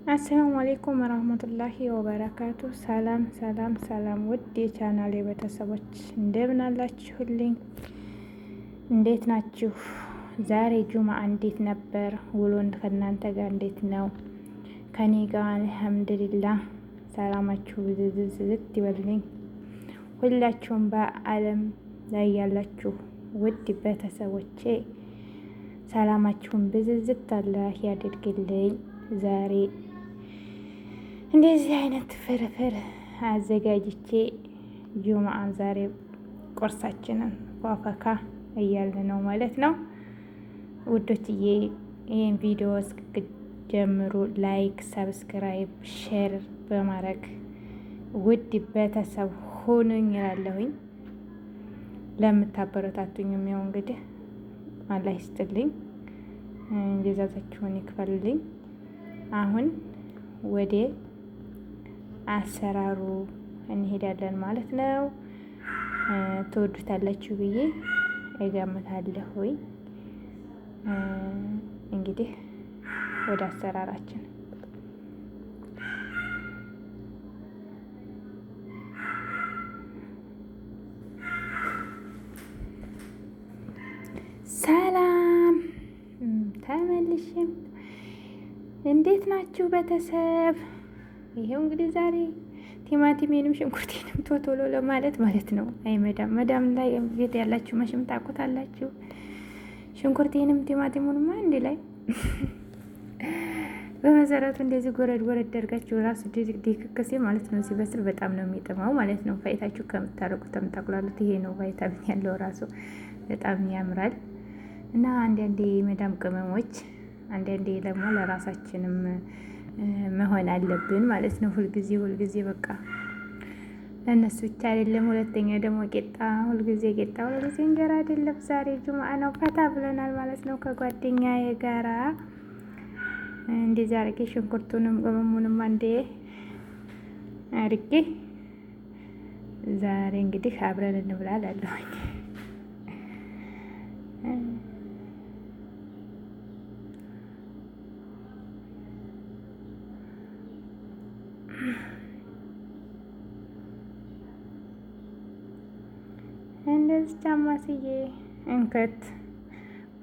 አሰላሙ አሌይኩም ወራህመቱላሂ ወበረካቱ። ሰላም ሰላም ሰላም ውድ የቻናሌ ቤተሰቦች እንደምን አላችሁልኝ? እንዴት ናችሁ? ዛሬ ጁምአ እንዴት ነበር ውሎ? ከእናንተ ጋር እንዴት ነው? ከኔ ጋር አልሐምዱሊላህ። ሰላማችሁ ብዝዝዝት ይበልልኝ። ሁላችሁም በአለም ላይ ያላችሁ ውድ ቤተሰቦቼ ሰላማችሁን ብዝዝት አላህ ያድርግልኝ። ዛሬ እንደዚህ አይነት ፍርፍር አዘጋጅቼ ጁምአን ዛሬ ቁርሳችንን ፏፈካ እያልን ነው ማለት ነው ውዶችዬ። ይህን ቪዲዮ እስክትጀምሩ ላይክ፣ ሰብስክራይብ፣ ሼር በማድረግ ውድ ቤተሰብ ሁኑኝ እላለሁኝ። ለምታበረታቱኝም ያው እንግዲህ አላህ ይስጥልኝ፣ ጀዛታችሁን ይክፈልልኝ። አሁን ወደ አሰራሩ እንሄዳለን ማለት ነው። ትወዱታላችሁ ብዬ እገምታለሁኝ። እንግዲህ ወደ አሰራራችን ሰላም ተመልሽም። እንዴት ናችሁ ቤተሰብ? ይሄው እንግዲህ ዛሬ ቲማቲሜንም ሽንኩርቴንም ቶሎ ለማለት ማለት ነው። አይ መዳም ላይ ቤት ያላችሁ መሽም ታውቁታላችሁ። ሽንኩርቴንም ቲማቲሙንም አንድ ላይ በመሰረቱ እንደዚህ ጎረድ አድርጋችሁ ራሱ ዲክክሴ ማለት ነው ሲበስል በጣም ነው የሚጥመው ማለት ነው። ፋይታችሁ ከምታረቁት ተምታቁላሉት ይሄ ነው ቫይታሚን ያለው ራሱ በጣም ያምራል። እና አንዳንዴ መዳም ቅመሞች አንዳንዴ ደግሞ ለራሳችንም መሆን አለብን ማለት ነው። ሁልጊዜ በቃ ለእነሱ ብቻ አይደለም። ሁለተኛ ደግሞ ቄጣ ሁልጊዜ እንጀራ አይደለም። ዛሬ ጁምአ ነው፣ ፈታ ብለናል ማለት ነው ከጓደኛዬ ጋራ። እንደዛ አርጌ ሽንኩርቱንም ቅመሙንም አንዴ አርጌ ዛሬ እንግዲህ አብረን እንብላ እላለሁኝ። እንደዚህ ጫማስዬ እንከት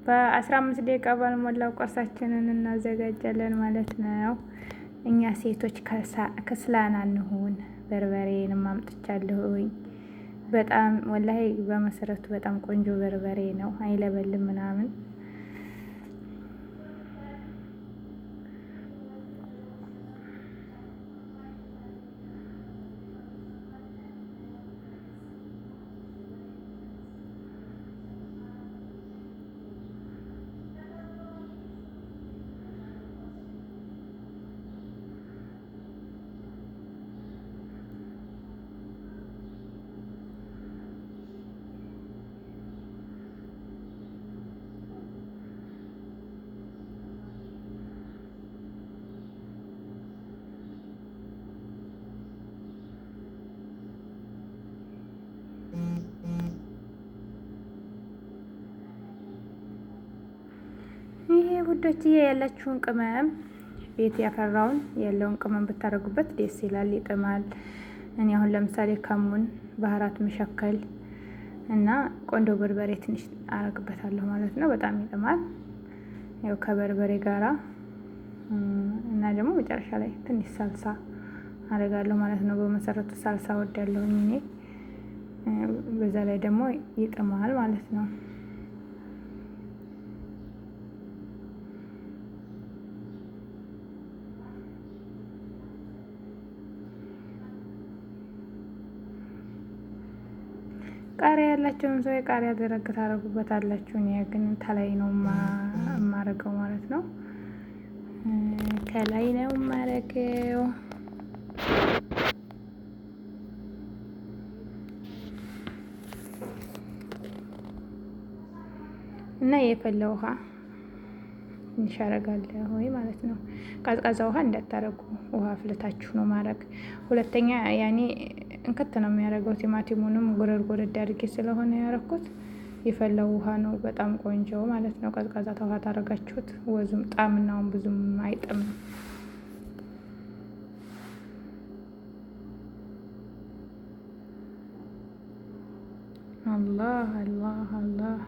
በ15 ደቂቃ ባልሞላው ቁርሳችንን እናዘጋጃለን ማለት ነው። እኛ ሴቶች ከስላን አንሁን። በርበሬንም አምጥቻለሁኝ። በጣም ወላሂ በመሰረቱ በጣም ቆንጆ በርበሬ ነው፣ አይለበልም ምናምን። ይሄ ውዶችዬ ያላችሁን ቅመም ቤት ያፈራውን ያለውን ቅመም ብታደርጉበት ደስ ይላል፣ ይጥማል። እኔ አሁን ለምሳሌ ከሙን ባህራት መሸከል እና ቆንጆ በርበሬ ትንሽ አረግበታለሁ ማለት ነው። በጣም ይጥማል ያው ከበርበሬ ጋራ እና ደግሞ መጨረሻ ላይ ትንሽ ሳልሳ አረጋለሁ ማለት ነው። በመሰረቱ ሳልሳ ወዳለሁኝ እኔ፣ በዛ ላይ ደግሞ ይጥማል ማለት ነው። ቃሪያ ያላቸውን ሰው የቃሪያ ደረግ ታረጉበታላችሁ። እኔ ግን ከላይ ነው የማረገው ማለት ነው። ከላይ ነው የማረገው። እና የፈላ ውሃ ትንሽ አረጋለሁ ወይ ማለት ነው። ቀዝቃዛ ውሃ እንዳታረጉ፣ ውሃ ፍልታችሁ ነው ማረግ። ሁለተኛ ያኔ እንከት ነው የሚያደርገው። ቲማቲሙንም ጎረድ አድርጌ ስለሆነ ያረኩት የፈላው ውሃ ነው በጣም ቆንጆ ማለት ነው። ቀዝቃዛ ውሃ ታረጋችሁት ወዙም ጣምናውን ብዙም አይጥም። አላህ አላህ አላህ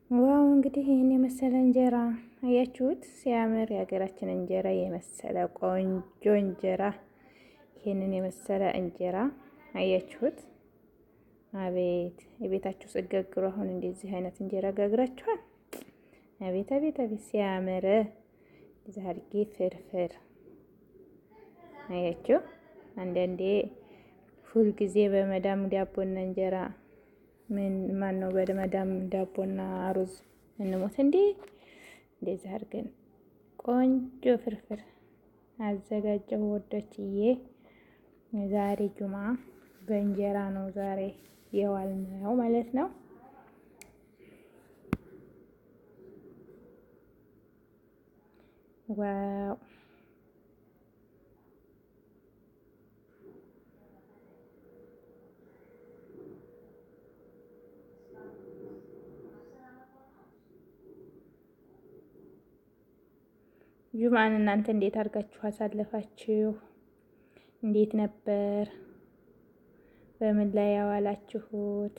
ዋው እንግዲህ ይህን የመሰለ እንጀራ አያችሁት? ሲያምር የሀገራችን እንጀራ የመሰለ ቆንጆ እንጀራ፣ ይህንን የመሰለ እንጀራ አያችሁት? አቤት የቤታችሁ ስገግሩ አሁን እንደዚህ አይነት እንጀራ ጋግራችኋል? አቤት አቤት አቤት ሲያምር! እዚህ አድርጌ ፍርፍር አያችሁ። አንዳንዴ ሁል ጊዜ በመዳም ዳቦና እንጀራ ማን ነው በመዳም ዳቦና ሩዝ እንሞት እንዴ? እንደዚህ አድርገን ቆንጆ ፍርፍር አዘጋጀሁ ወዶችዬ። ዛሬ ጁማ በእንጀራ ነው ዛሬ የዋልነው ማለት ነው። ዋው ጁማን እናንተ እንዴት አድርጋችሁ አሳለፋችሁ? እንዴት ነበር? በምን ላይ ያዋላችሁት?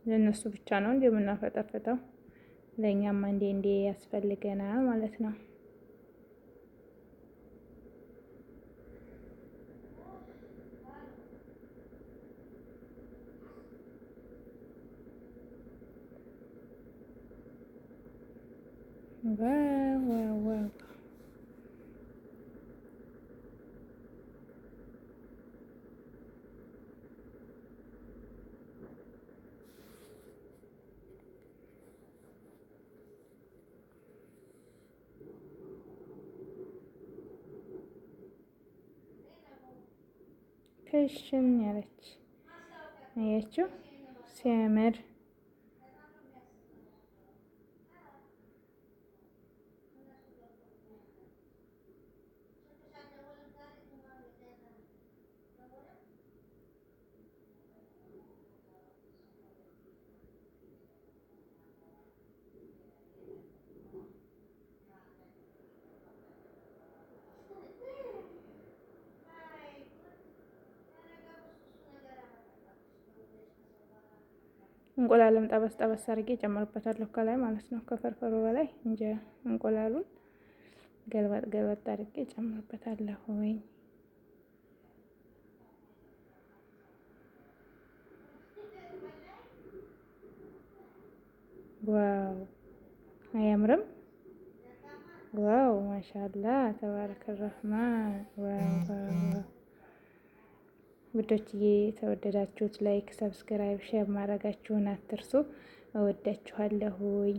ለእነሱ ብቻ ነው እንዴ የምናፈጠፍጠው? ለእኛም እንዴ እንዴ ያስፈልገናል ማለት ነው። ዋው ዋው ዋው ክሽን ያለች አያችሁ ሲያምር። እንቁላልም ጠበስ ጠበስ አድርጌ ጨምርበታለሁ ከላይ ማለት ነው። ከፈርፈሩ በላይ እንቁላሉን ገልበጥ ገልበጥ አድርጌ ጨምርበታለሁ። ዋው አያምርም? ዋው ማሻአላ ተባረከ ረህማን። ዋው ውዶችዬ ተወደዳችሁት፣ ላይክ፣ ሰብስክራይብ፣ ሼር ማድረጋችሁን አትርሱ። እወዳችኋለሁኝ።